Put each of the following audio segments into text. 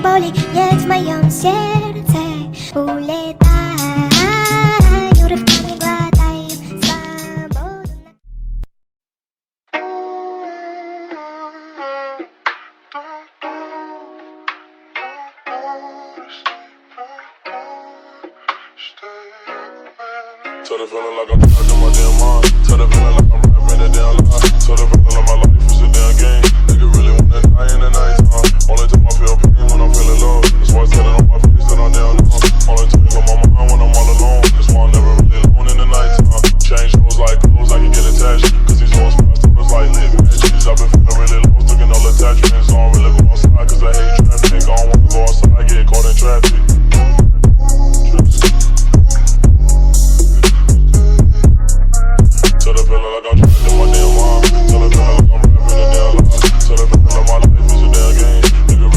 boli, jest w moim serce. Uletaj, urywkami gładaj, swobodna. Tell the feeling like I'm trapped in my damn mind. Tell the feeling like I'm rapping a damn lie. Tell the feeling like my life is a damn game. Nigga really wanna die in the nighttime. Only time I feel pain when I'm feeling low. That's why I tell it on my face that I'm down low. Only time on my mind when I'm all alone. That's why I'm never really alone in the nighttime. Change hoes like clothes, I can get attached. Cause these hoes fast, it's like lit matches. I've been feeling really lost, looking all attachments. I don't really go outside cause I hate traffic. I don't wanna go outside, get caught in traffic. Tell the feeling like I'm trapped in my damn mind. Tell the feeling like I'm rapping a damn lie. Tell the feeling like my life is a damn game. Nigga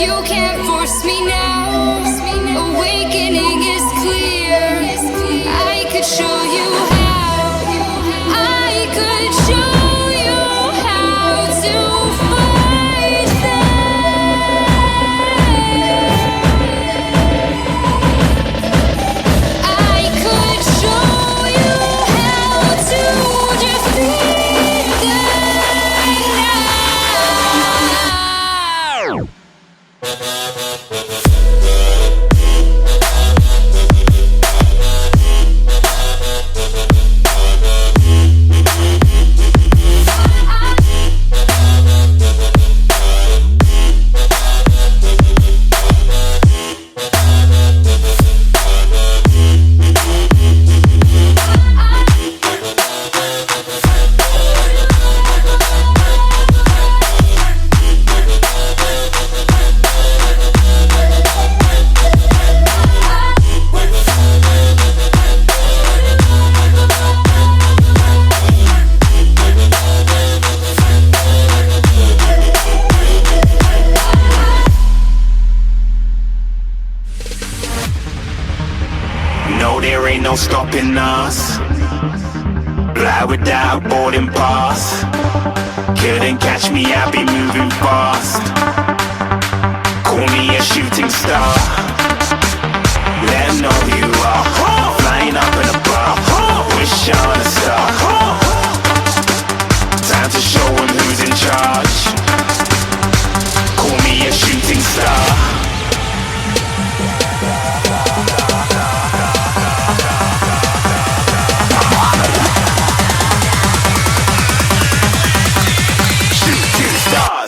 You can't force me now. Awakening is clear. I could show you how. I could show you how to fight them. I could show you how to defeat them now. No, there ain't no stopping us. Fly without boarding pass. Couldn't catch me, I be moving fast. Call me a shooting star. Let 'em know who you are. Flying up in a bar. Wish on a star. Time to show 'em who's in charge. Call me a shooting star.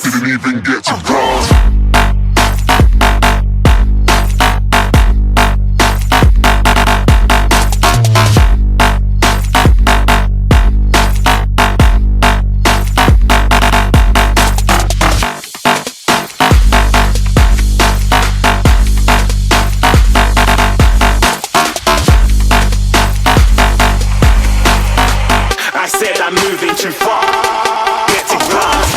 Didn't even get to cross. I said I'm moving too far. Get to glass.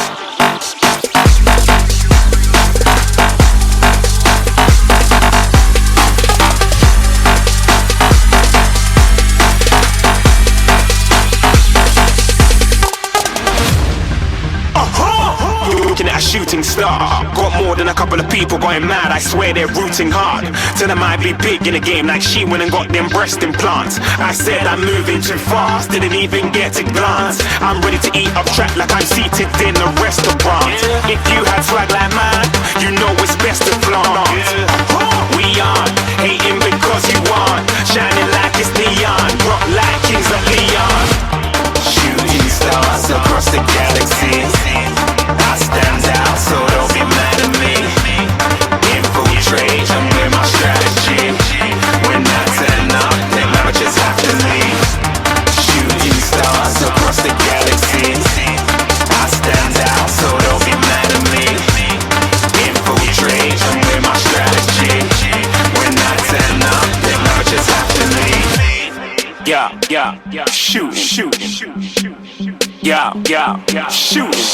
You're looking at a shooting star. Got more than a couple of people going mad. I swear they're rooting hard. Tell them I'd be big in the game like she went and got them breast implants. I said I'm moving too fast, didn't even get to glance. I'm ready to eat up track like I'm seated in a restaurant. If you had swag like mine, you know it's best to flaunt. We aren't hating because you aren't shining like it's neon, rock like kings of Leon. Shooting stars across the galaxy. I stand out, so don't be mad at me. Infiltrate, I'm with my strategy. When I turn up, then I just have to leave. Shooting stars across the galaxy. I stand out, so don't be mad at me. Infiltrate, I'm with my strategy. When I turn up, then I just have to leave. Yeah, shoot, yeah, shoot, yeah, shooting.